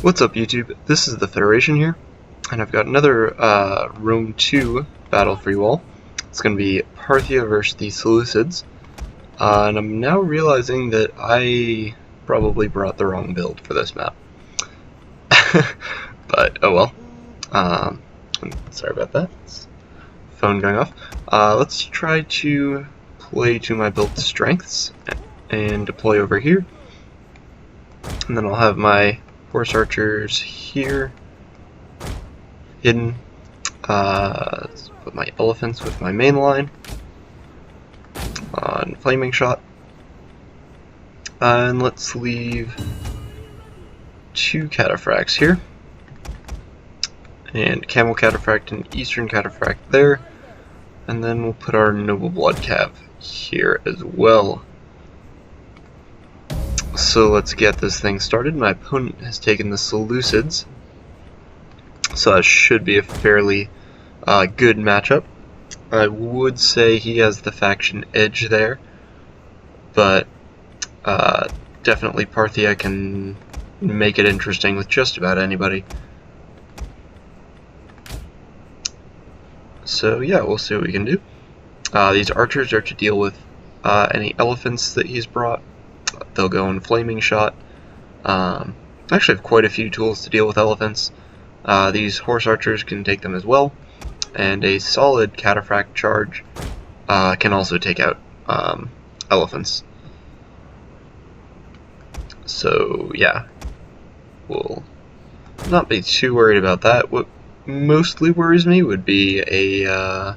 What's up, YouTube? This is the Federation here, and I've got another Rome 2 battle for you all. It's going to be Parthia versus the Seleucids, and I'm now realizing that I probably brought the wrong build for this map. But, oh well. Sorry about that. Phone going off. Let's try to play to my build strengths and deploy over here. And then I'll have my horse archers here, hidden. Put my elephants with my main line on flaming shot. And let's leave 2 cataphracts here. And camel cataphract and eastern cataphract there. And then we'll put our noble blood cav here as well. So let's get this thing started. My opponent has taken the Seleucids, so that should be a fairly good matchup. I would say he has the faction edge there, but definitely Parthia can make it interesting with just about anybody. So yeah, we'll see what we can do. These archers are to deal with any elephants that he's brought. They'll go in flaming shot. I actually have quite a few tools to deal with elephants. These horse archers can take them as well, and a solid cataphract charge can also take out elephants. So yeah, we'll not be too worried about that. What mostly worries me would be a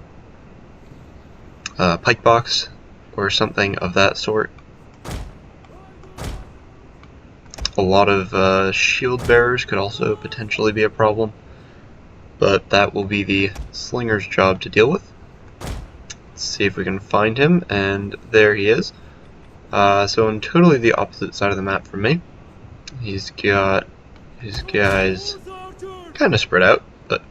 pike box or something of that sort. A lot of shield bearers could also potentially be a problem, but that will be the slinger's job to deal with. Let's see if we can find him, and there he is. So on totally the opposite side of the map from me. He's got his guys kind of spread out, but...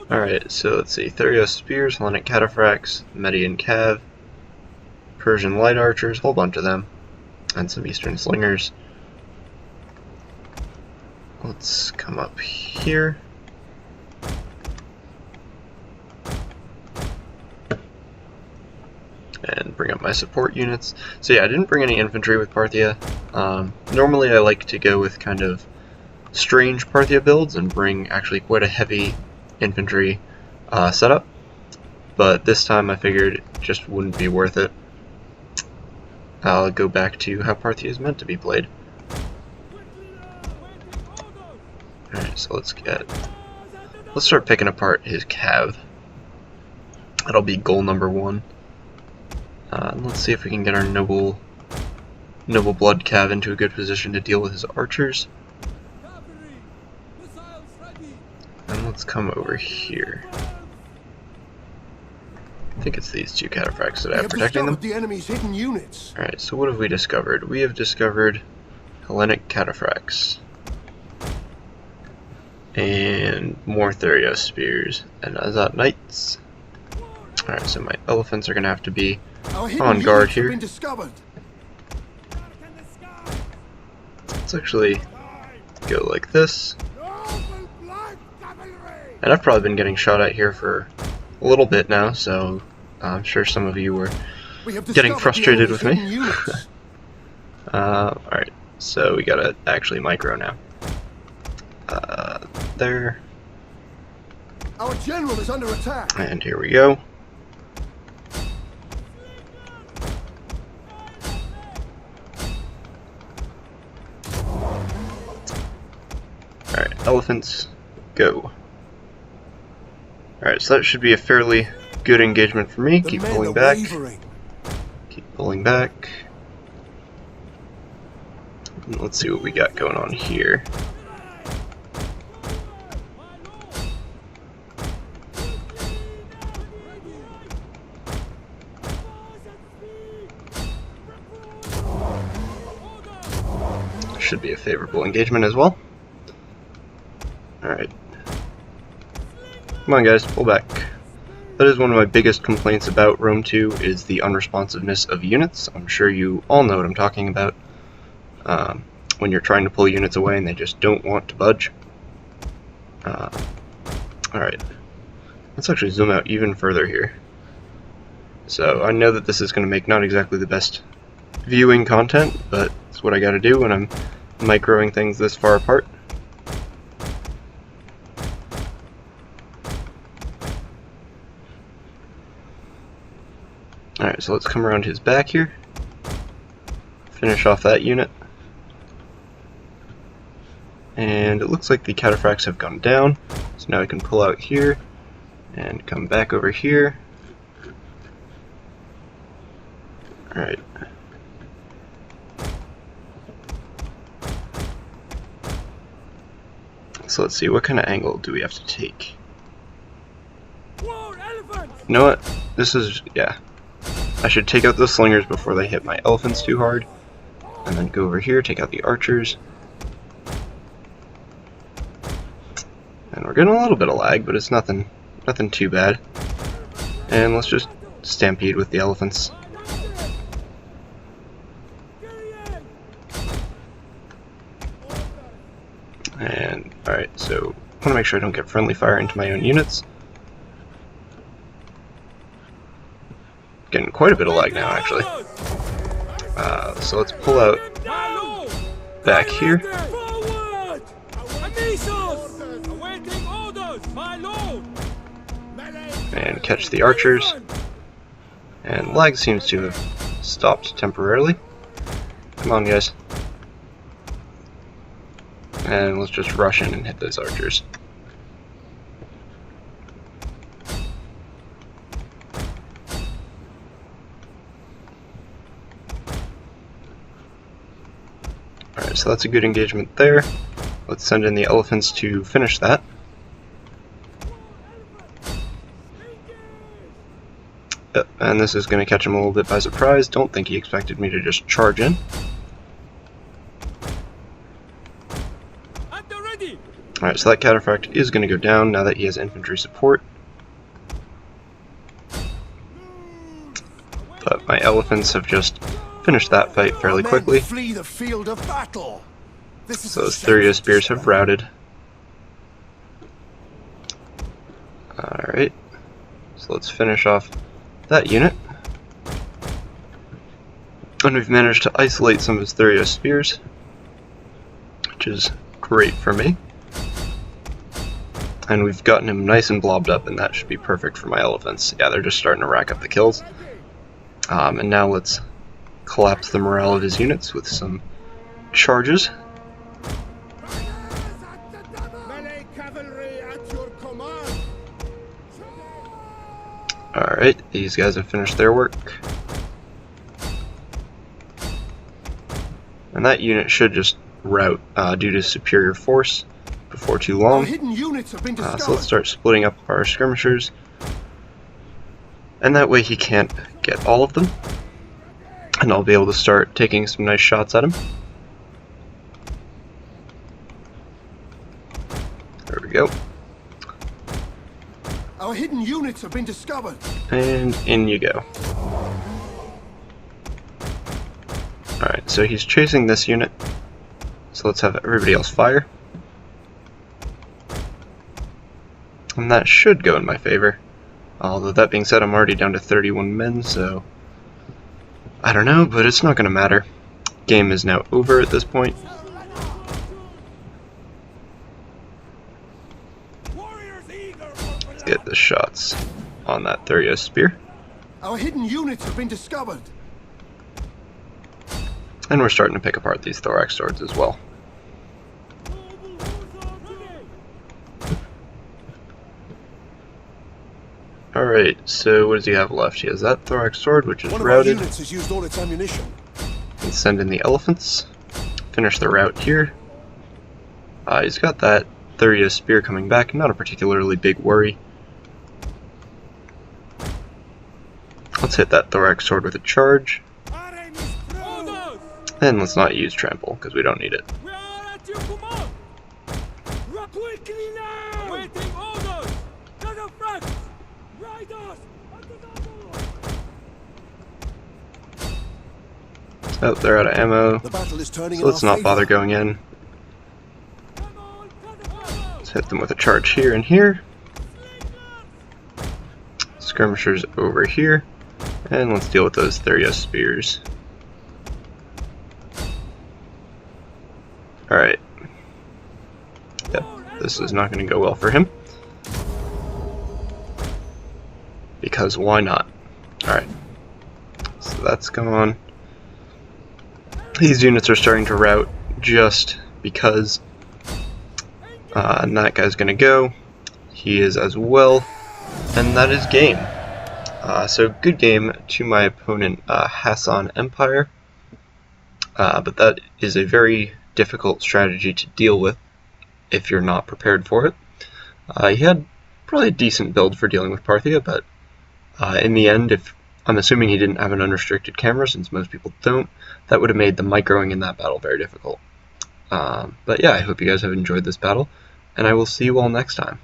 Alright, so let's see. Therios spears, Hellenic cataphracts, Median cav, Persian light archers, whole bunch of them. And some eastern slingers. Let's come up here. And bring up my support units. So yeah, I didn't bring any infantry with Parthia. Normally I like to go with kind of strange Parthia builds and bring actually quite a heavy infantry setup. But this time I figured it just wouldn't be worth it. I'll go back to how Parthia is meant to be played. Alright, so let's start picking apart his cav. That'll be goal number 1. Let's see if we can get our noble blood cav into a good position to deal with his archers. And let's come over here. I think it's these 2 cataphracts that I have protecting them. The enemy's hidden units. Alright, so what have we discovered? We have discovered Hellenic cataphracts. And more Therios spears. And Azat knights. Alright, so my elephants are going to have to be on guard here. Let's actually go like this. And I've probably been getting shot at here for a little bit now, so I'm sure some of you were getting frustrated with me. Alright, so we gotta actually micro now. There. Our general is under attack. And here we go. Alright, elephants, go. Alright, so that should be a fairly good engagement for me. Keep pulling back. Keep pulling back. And let's see what we got going on here. Should be a favorable engagement as well. Alright. Come on guys, pull back. That is one of my biggest complaints about Rome 2 is the unresponsiveness of units. I'm sure you all know what I'm talking about. when you're trying to pull units away and they just don't want to budge. Alright, let's actually zoom out even further here. So I know that this is going to make not exactly the best viewing content, but it's what I gotta do when I'm microing things this far apart. Alright, so let's come around his back here, finish off that unit. And it looks like the cataphracts have gone down, so now I can pull out here and come back over here. Alright. So let's see, what kind of angle do we have to take? You know what? This is, yeah. I should take out the slingers before they hit my elephants too hard. And then go over here, take out the archers. And we're getting a little bit of lag, but it's nothing too bad. And let's just stampede with the elephants. And, alright, so I want to make sure I don't get friendly fire into my own units. Getting quite a bit of lag now, actually. So let's pull out back here. And catch the archers. And lag seems to have stopped temporarily. Come on, guys. And let's just rush in and hit those archers. Alright, so that's a good engagement there. Let's send in the elephants to finish that. And this is going to catch him a little bit by surprise. Don't think he expected me to just charge in. Alright, so that cataphract is going to go down now that he has infantry support. But my elephants have just finished that fight fairly quickly. Flee the field of battle. So those Thurio spears have routed. Alright, so let's finish off that unit. And we've managed to isolate some of his Thurio spears, which is great for me. And we've gotten him nice and blobbed up, and that should be perfect for my elephants. Yeah, they're just starting to rack up the kills. And now let's collapse the morale of his units with some charges. Alright, these guys have finished their work. And that unit should just rout due to superior force before too long. So let's start splitting up our skirmishers. And that way he can't get all of them. And I'll be able to start taking some nice shots at him. There we go. Our hidden units have been discovered. And in you go. Alright, so he's chasing this unit. So let's have everybody else fire. And that should go in my favor. Although that being said, I'm already down to 31 men, so I don't know, but it's not going to matter. Game is now over at this point. Let's get the shots on that Thurio spear. Our hidden units have been discovered. And we're starting to pick apart these thorax swords as well. Alright, so what does he have left? He has that thorax sword, which is routed. One of our units has used all its ammunition. And send in the elephants. Finish the rout here. He's got that Thurio spear coming back, not a particularly big worry. Let's hit that thorax sword with a charge. And let's not use trample, because we don't need it. Oh, they're out of ammo, The battle is turning so in let's our not bother favor. going in. Let's hit them with a charge here and here. Skirmishers over here, and let's deal with those Theria spears. Alright. Yep, this is not going to go well for him. Because why not? Alright. So that's gone. These units are starting to rout just because and that guy's going to go. He is as well. And that is game. So good game to my opponent, Hassan Empire. But that is a very difficult strategy to deal with if you're not prepared for it. He had probably a decent build for dealing with Parthia, but in the end, if I'm assuming he didn't have an unrestricted camera, since most people don't, that would have made the microing in that battle very difficult. But yeah, I hope you guys have enjoyed this battle, and I will see you all next time.